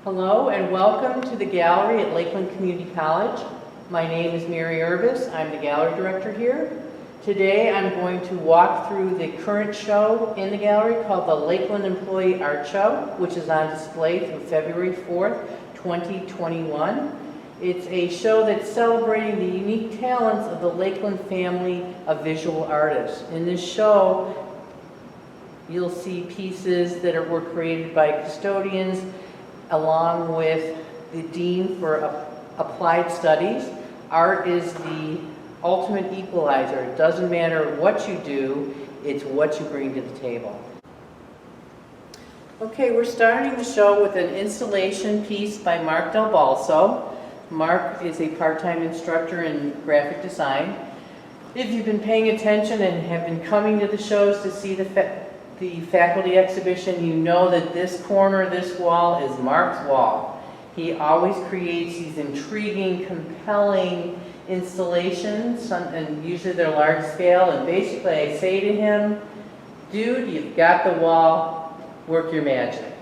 Hello and welcome to the gallery at Lakeland Community College. My name is Mary Urbis. I'm the gallery director here. Today I'm going to walk through the current show in the gallery called the Lakeland Employee Art Show, which is on display through February 4th, 2021. It's a show that's celebrating the unique talents of the Lakeland family of visual artists. In this show, you'll see pieces that were created by custodians along with the Dean for Applied Studies. Art is the ultimate equalizer. It doesn't matter what you do, it's what you bring to the table. Okay, we're starting the show with an installation piece by Mark Del Balso. Mark is a part-time instructor in graphic design. If you've been paying attention and have been coming to the shows to see the faculty exhibition, you know that this corner, this wall, is Mark's wall. He always creates these intriguing, compelling installations, and usually they're large scale, and basically I say to him, dude, you've got the wall, work your magic.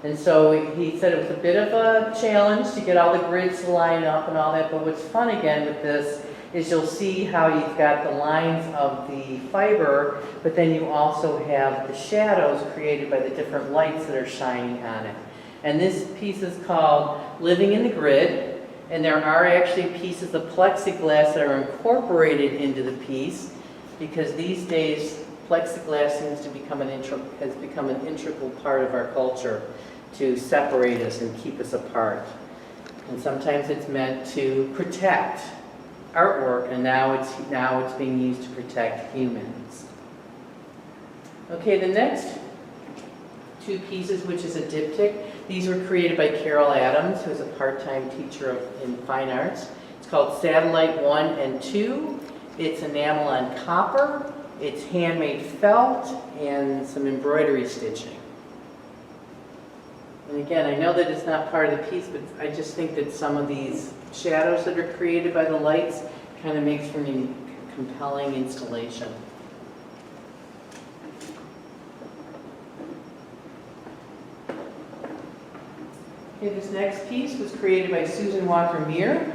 And so he said it was a bit of a challenge to get all the grids to line up and all that, but what's fun again with this is you'll see how you've got the lines of the fiber, but then you also have the shadows created by the different lights that are shining on it. And this piece is called Living in the Grid, and there are actually pieces of plexiglass that are incorporated into the piece, because these days plexiglass seems to become has become an integral part of our culture to separate us and keep us apart. And sometimes it's meant to protect artwork, and now it's being used to protect humans. Okay, the next two pieces, which is a diptych, these were created by Carol Adams, who's a part-time teacher in fine arts. It's called Satellite 1 and 2. It's enamel on copper, it's handmade felt, and some embroidery stitching. And again, I know that it's not part of the piece, but I just think that some of these shadows that are created by the lights kind of makes for me a compelling installation. Okay, this next piece was created by Susan Walker-Meir.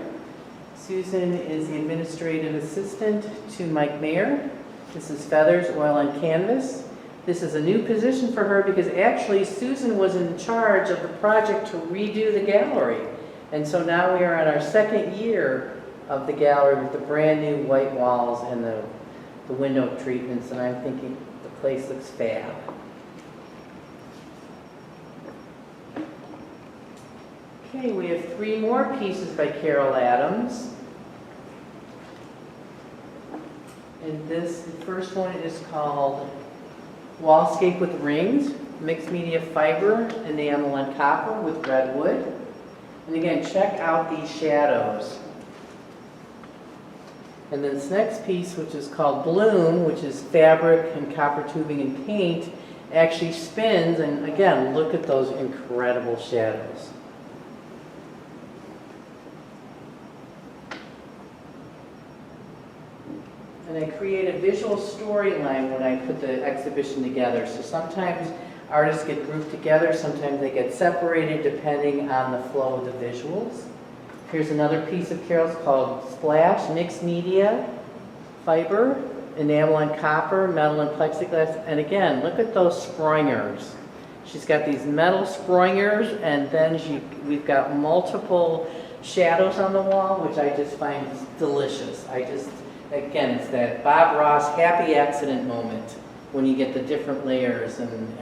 Susan is the administrative assistant to Mike Mayer. This is feathers, oil, and canvas. This is a new position for her because actually Susan was in charge of the project to redo the gallery. And so now we are on our second year of the gallery with the brand new white walls and the window treatments, and I'm thinking the place looks fab. Okay, we have three more pieces by Carol Adams. And the first one is called Wallscape with Rings, mixed media fiber, enamel on copper with red wood. And again, check out these shadows. And then this next piece, which is called Bloom, which is fabric and copper tubing and paint, actually spins, and again, look at those incredible shadows. And I create a visual storyline when I put the exhibition together. So sometimes artists get grouped together, sometimes they get separated depending on the flow of the visuals. Here's another piece of Carol's called Splash, mixed media, fiber, enamel on copper, metal and plexiglass. And again, look at those sproingers. She's got these metal sproingers, and then we've got multiple shadows on the wall, which I just find delicious. Again, it's that Bob Ross happy accident moment when you get the different layers, and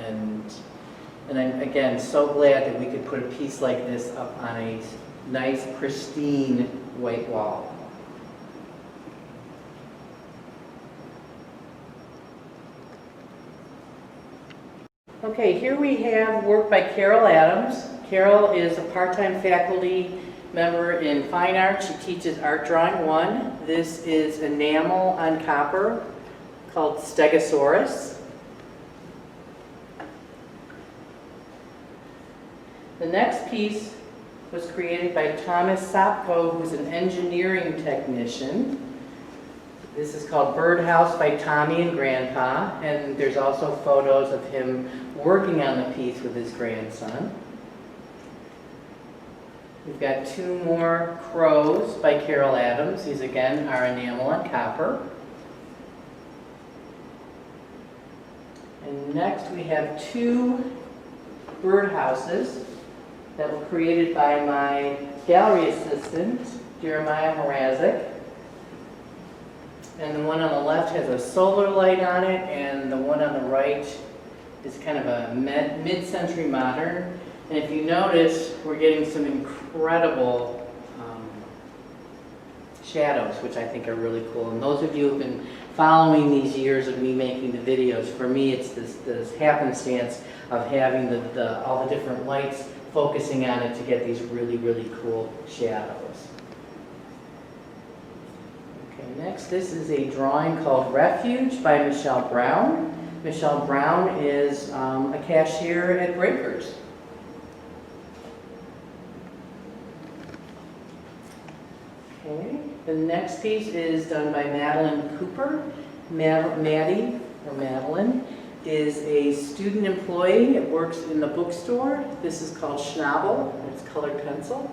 I'm again so glad that we could put a piece like this up on a nice pristine white wall. Okay, here we have work by Carol Adams. Carol is a part-time faculty member in fine arts. She teaches Art Drawing 1. This is enamel on copper called Stegosaurus. The next piece was created by Thomas Sopko, who's an engineering technician. This is called Birdhouse by Tommy and Grandpa, and there's also photos of him working on the piece with his grandson. We've got two more crows by Carol Adams. These again are enamel on copper. And next we have two birdhouses that were created by my gallery assistant, Jeremiah Mrazek. And the one on the left has a solar light on it, and the one on the right is kind of a mid-century modern. And if you notice, we're getting some incredible shadows, which I think are really cool. And those of you who have been following these years of me making the videos, for me it's this happenstance of having all the different lights focusing on it to get these really, really cool shadows. Okay, next this is a drawing called Refuge by Michelle Brown. Michelle Brown is a cashier at Breakers. Okay, the next piece is done by Madeline Cooper. Maddie, or Madeline, is a student employee. It works in the bookstore. This is called Schnabel. It's colored pencil.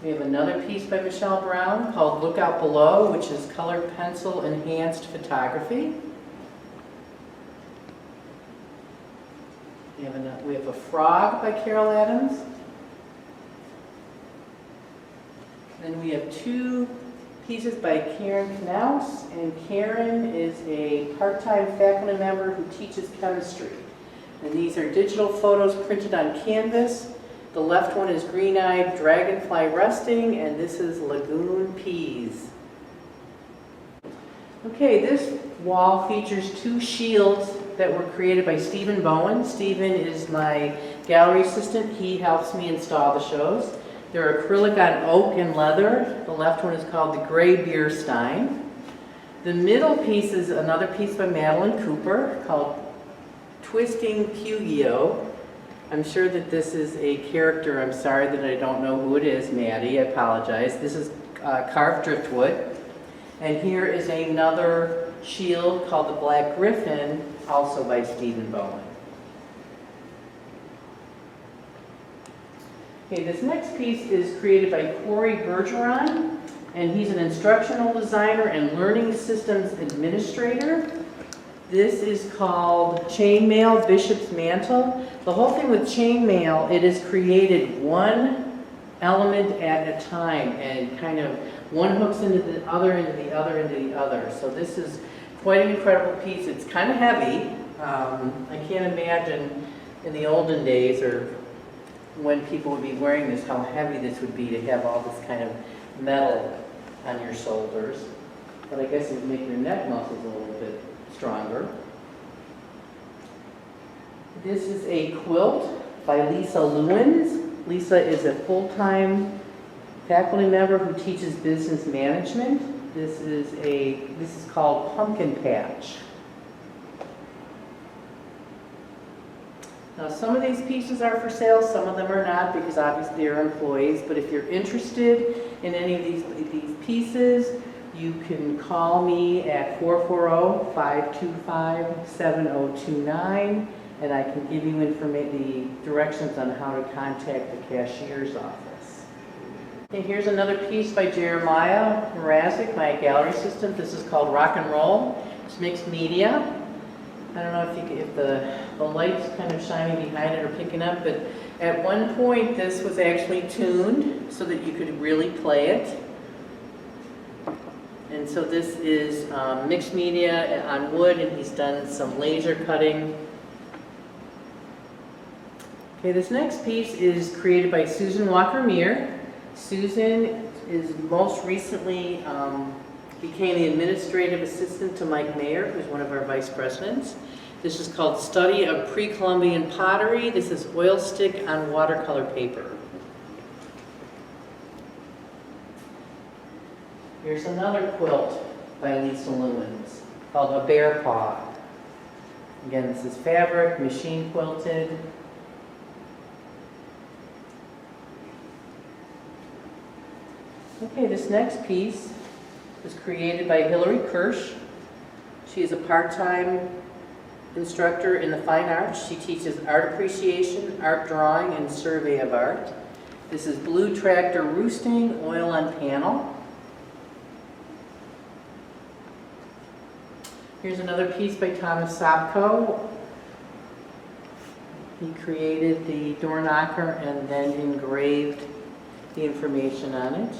We have another piece by Michelle Brown called Look Out Below, which is colored pencil enhanced photography. We have a frog by Carol Adams. Then we have two pieces by Karen Knaus, and Karen is a part-time faculty member who teaches chemistry. And these are digital photos printed on canvas. The left one is green-eyed dragonfly resting, and this is lagoon peas. Okay, this wall features two shields that were created by Stephen Bowen. Stephen is my gallery assistant. He helps me install the shows. They're acrylic on oak and leather. The left one is called the Gray Beer Stein. The middle piece is another piece by Madeline Cooper called Twisting Pugio. I'm sure that this is a character. I'm sorry that I don't know who it is, Maddie. I apologize. This is carved driftwood. And here is another shield called the Black Griffin, also by Stephen Bowen. Okay, this next piece is created by Corey Bergeron, and he's an instructional designer and learning systems administrator. This is called Chainmail Bishop's Mantle. The whole thing with chainmail, it is created one element at a time, and kind of one hooks into the other, into the other, into the other. So this is quite an incredible piece. It's kind of heavy. I can't imagine in the olden days or when people would be wearing this, how heavy this would be to have all this kind of metal on your shoulders. But I guess it would make your neck muscles a little bit stronger. This is a quilt by Lisa Lewins. Lisa is a full-time faculty member who teaches business management. This is called Pumpkin Patch. Now, some of these pieces are for sale, some of them are not, because obviously they're employees. But if you're interested in any of these pieces, you can call me at 440-525-7029, and I can give you the directions on how to contact the cashier's office. Okay, here's another piece by Jeremiah Mrazek, my gallery assistant. This is called Rock and Roll. It's mixed media. I don't know if the light's kind of shining behind it or picking up, but at one point this was actually tuned so that you could really play it. And so this is mixed media on wood, and he's done some laser cutting. Okay, this next piece is created by Susan Walker-Meir. Susan is most recently became the administrative assistant to Mike Mayer, who's one of our vice presidents. This is called Study of Pre-Columbian Pottery. This is oil stick on watercolor paper. Here's another quilt by Lisa Lewins called A Bear Paw. Again, this is fabric, machine quilted. Okay, this next piece was created by Hillary Kirsch. She is a part-time instructor in the fine arts. She teaches art appreciation, art drawing, and survey of art. This is Blue Tractor Roosting, oil on panel. Here's another piece by Thomas Sobko. He created the door knocker and then engraved the information on it.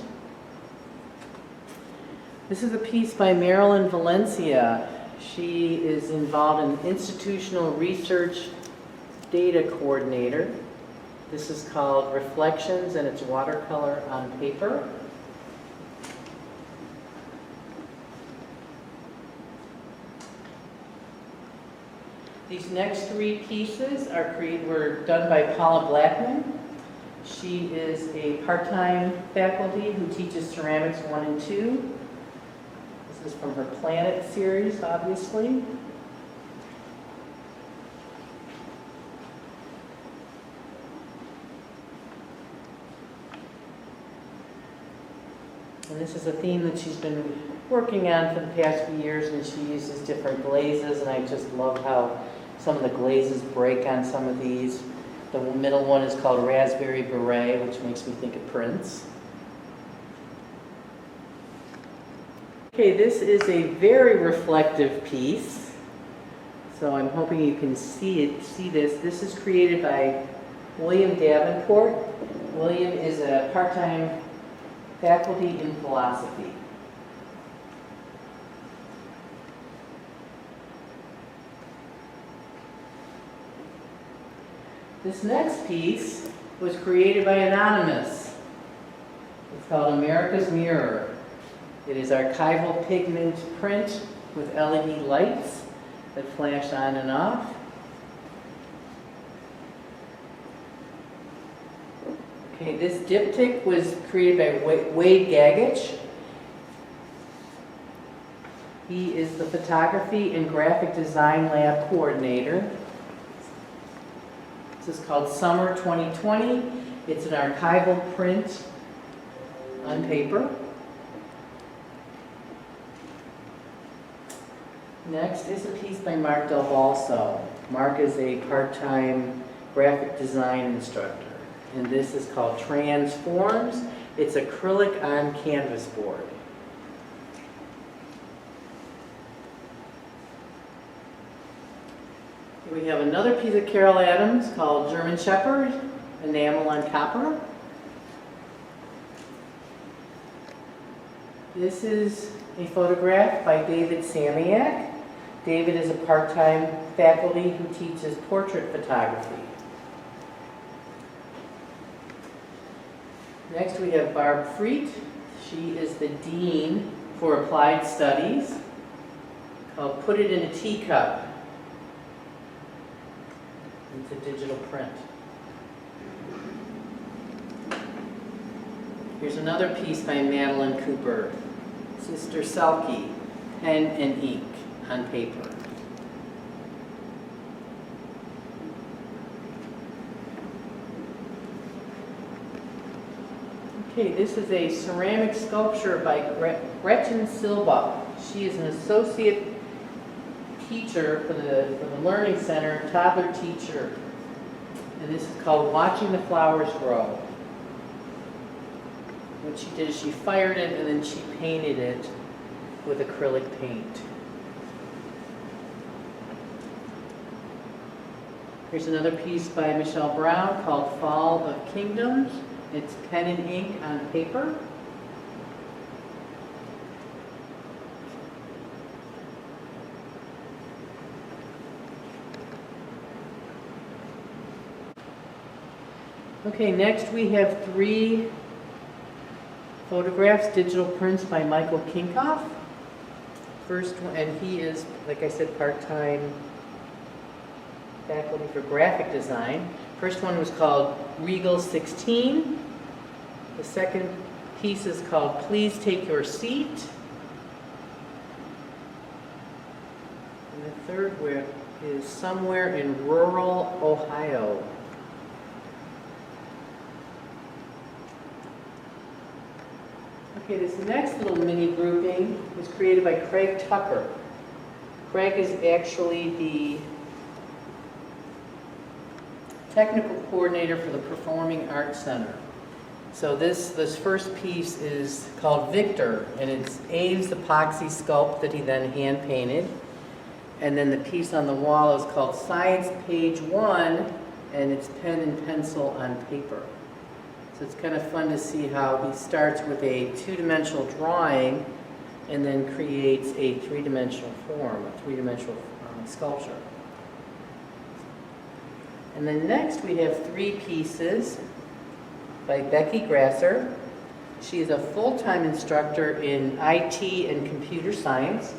This is a piece by Marilyn Valencia. She is involved in institutional research data coordinator. This is called Reflections, and it's watercolor on paper. These next three pieces were done by Paula Blackman. She is a part-time faculty who teaches ceramics 1 and 2. This is from her Planet series, obviously. And this is a theme that she's been working on for the past few years, and she uses different glazes, and I just love how some of the glazes break on some of these. The middle one is called Raspberry Beret, which makes me think of Prince. Okay, this is a very reflective piece, so I'm hoping you can see this. This is created by William Davenport. William is a part-time faculty in philosophy. This next piece was created by Anonymous. It's called America's Mirror. It is archival pigment print with LED lights that flash on and off. Okay, this diptych was created by Wade Gagich. He is the Photography and Graphic Design Lab Coordinator. This is called Summer 2020. It's an archival print on paper. Next is a piece by Mark Del Balso. Mark is a part-time graphic design instructor, and this is called Transforms. It's acrylic on canvas board. We have another piece of Carol Adams called German Shepherd, enamel on copper. This is a photograph by David Samiak. David is a part-time faculty who teaches portrait photography. Next we have Barb Freet. She is the Dean for Applied Studies, called Put It in a Teacup. It's a digital print. Here's another piece by Madeline Cooper, Sister Selkie, pen and ink on paper. Okay, this is a ceramic sculpture by Gretchen Silva. She is an associate teacher for the Learning Center, toddler teacher. And this is called Watching the Flowers Grow. What she did is she fired it and then she painted it with acrylic paint. Here's another piece by Michelle Brown called Fall of Kingdoms. It's pen and ink on paper. Okay, next we have 3 photographs, digital prints by Michael Kinkoff. First one, and he is, like I said, part-time faculty for graphic design. First one was called Regal 16. The second piece is called Please Take Your Seat. And the third one is Somewhere in Rural Ohio. Okay, this next little mini grouping was created by Craig Tucker. Craig is actually the technical coordinator for the Performing Arts Center. So this first piece is called Victor, and it's Abe's epoxy sculpt that he then hand painted. And then the piece on the wall is called Science Page 1, and it's pen and pencil on paper. So it's kind of fun to see how he starts with a two-dimensional drawing and then creates a three-dimensional form, a three-dimensional sculpture. And then next we have three pieces by Becky Grasser. She is a full-time instructor in IT and computer science.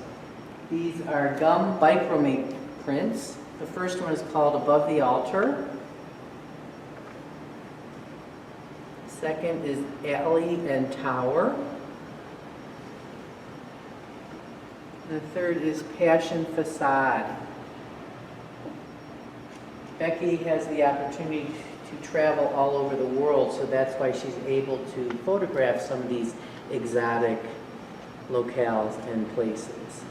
These are gum bichromate prints. The first one is called Above the Altar. Second is Alley and Tower. And the third is Passion Facade. Becky has the opportunity to travel all over the world, so that's why she's able to photograph some of these exotic locales and places.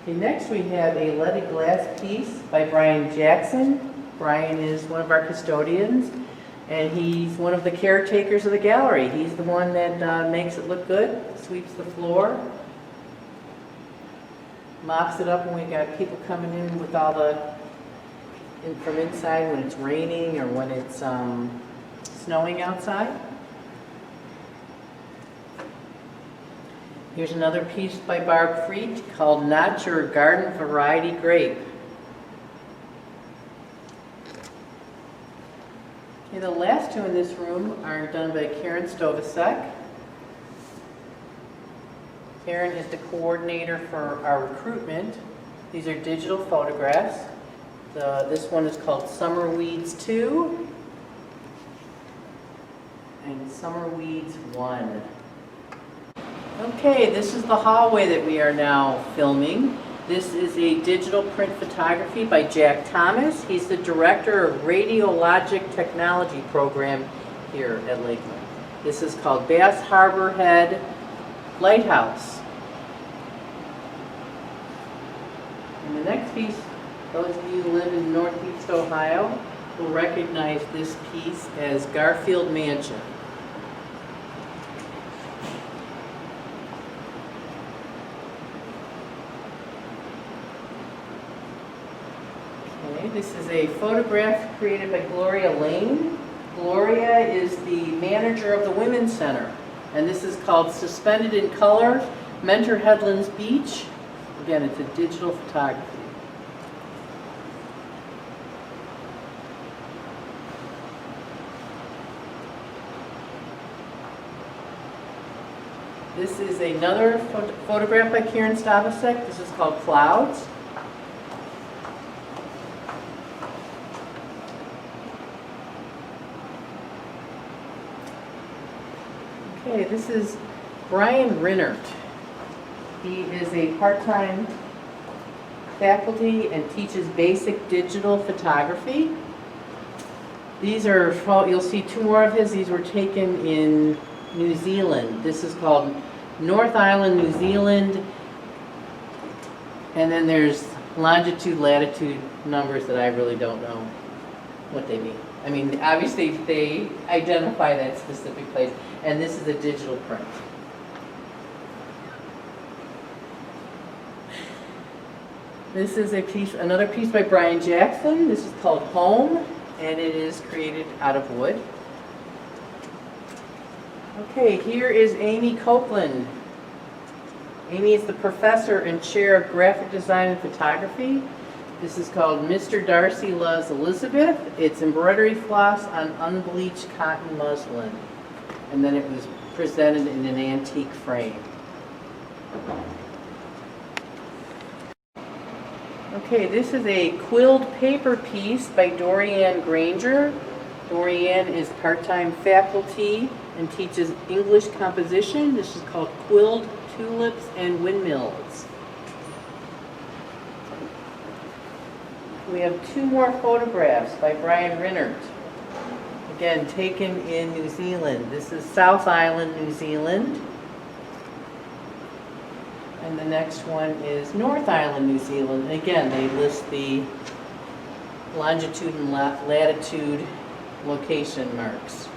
Okay, next we have a leaded glass piece by Brian Jackson. Brian is one of our custodians, and he's one of the caretakers of the gallery. He's the one that makes it look good, sweeps the floor, mops it up when we got people coming in with all the from inside when it's raining or when it's snowing outside. Here's another piece by Barb Freet called Not Your Garden Variety Grape. Okay, the last two in this room are done by Karen Stovacek. Karen is the coordinator for our recruitment. These are digital photographs. This one is called Summer Weeds 2 and Summer Weeds 1. Okay, this is the hallway that we are now filming. This is a digital print photography by Jack Thomas. He's the director of Radiologic Technology Program here at Lakeland. This is called Bass Harbor Head Lighthouse. And the next piece, those of you who live in Northeast Ohio will recognize this piece as Garfield Mansion. Okay, this is a photograph created by Gloria Lane. Gloria is the manager of the Women's Center, and this is called Suspended in Color, Mentor Headlands Beach. Again, it's a digital photography. This is another photograph by Karen Stovacek. This is called Clouds. Okay, this is Brian Rinnert. He is a part-time faculty and teaches basic digital photography. These are, you'll see two more of his. These were taken in New Zealand. This is called North Island, New Zealand. And then there's longitude, latitude numbers that I really don't know what they mean. I mean, obviously they identify that specific place. And this is a digital print. This is a piece, another piece by Brian Jackson. This is called Home, and it is created out of wood. Okay, here is Amy Copeland. Amy is the professor and chair of graphic design and photography. This is called Mr. Darcy Loves Elizabeth. It's embroidery floss on unbleached cotton muslin. And then it was presented in an antique frame. Okay, this is a quilled paper piece by Dorianne Granger. Dorianne is part-time faculty and teaches English composition. This is called Quilled Tulips and Windmills. We have two more photographs by Brian Rinnert. Again, taken in New Zealand. This is South Island, New Zealand. And the next one is North Island, New Zealand. And again, they list the longitude and latitude location marks.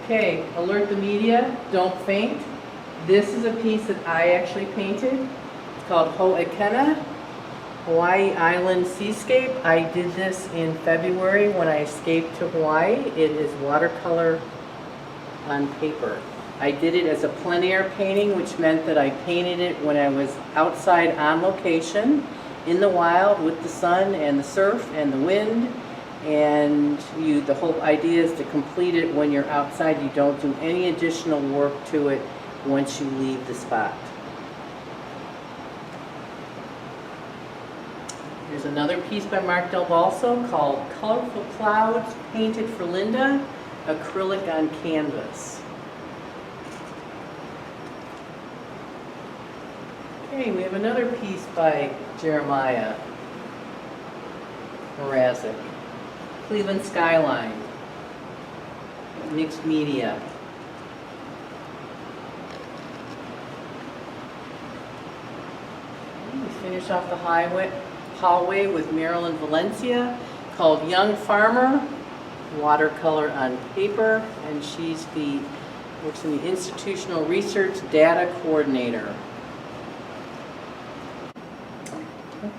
Okay, alert the media, don't faint. This is a piece that I actually painted. It's called Ho'ekena, Hawaii Island Seascape. I did this in February when I escaped to Hawaii. It is watercolor on paper. I did it as a plein air painting, which meant that I painted it when I was outside on location, in the wild, with the sun and the surf and the wind. And the whole idea is to complete it when you're outside. You don't do any additional work to it once you leave the spot. Here's another piece by Mark Del Balso called Colorful Clouds Painted for Linda, acrylic on canvas. Okay, we have another piece by Jeremiah Mrazek. Cleveland Skyline, mixed media. We finish off the hallway with Marilyn Valencia, called Young Farmer, watercolor on paper, and she's works in the Institutional Research Data Coordinator.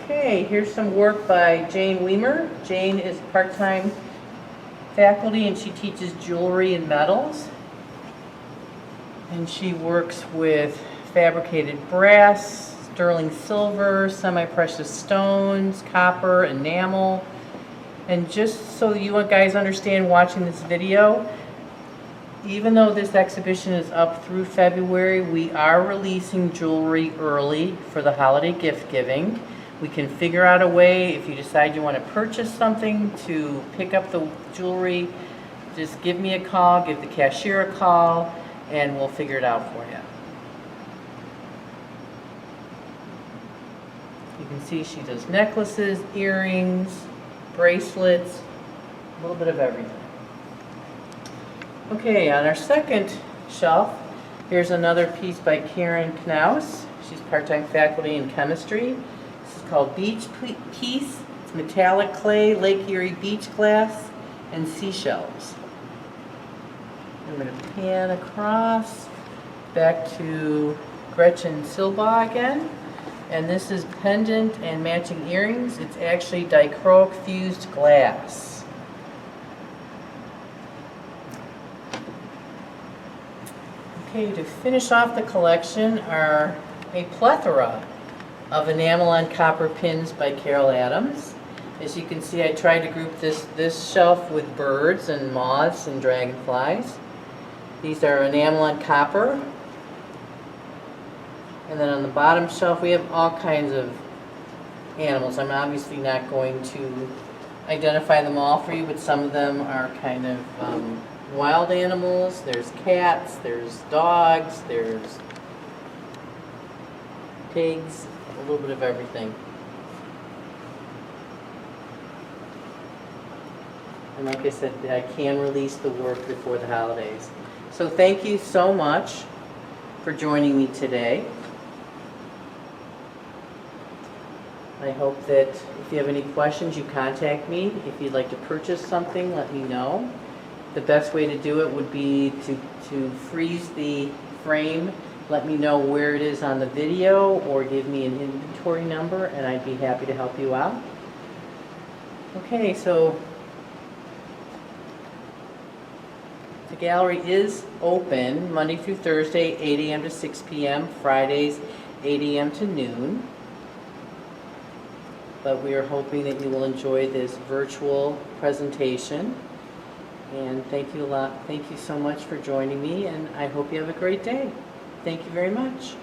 Okay, here's some work by Jane Weimer. Jane is part-time faculty and she teaches jewelry and metals. And she works with fabricated brass, sterling silver, semi-precious stones, copper, enamel. And just so you guys understand watching this video, even though this exhibition is up through February, we are releasing jewelry early for the holiday gift giving. We can figure out a way, if you decide you want to purchase something, to pick up the jewelry. Just give me a call, give the cashier a call, and we'll figure it out for you. You can see she does necklaces, earrings, bracelets, a little bit of everything. Okay, on our second shelf, here's another piece by Karen Knaus. She's part-time faculty in chemistry. This is called Beach Piece. It's metallic clay, Lake Erie beach glass, and seashells. I'm going to pan across back to Gretchen Silba again. And this is pendant and matching earrings. It's actually dichroic fused glass. Okay, to finish off the collection are a plethora of enamel on copper pins by Carol Adams. As you can see, I tried to group this shelf with birds and moths and dragonflies. These are enamel on copper. And then on the bottom shelf, we have all kinds of animals. I'm obviously not going to identify them all for you, but some of them are kind of wild animals. There's cats, there's dogs, there's pigs, a little bit of everything. And like I said, I can release the work before the holidays. So thank you so much for joining me today. I hope that if you have any questions, you contact me. If you'd like to purchase something, let me know. The best way to do it would be to freeze the frame, let me know where it is on the video, or give me an inventory number, and I'd be happy to help you out. Okay, so the gallery is open Monday through Thursday, 8 a.m. to 6 p.m., Fridays, 8 a.m. to noon. But we are hoping that you will enjoy this virtual presentation. And thank you a lot. Thank you so much for joining me, and I hope you have a great day. Thank you very much.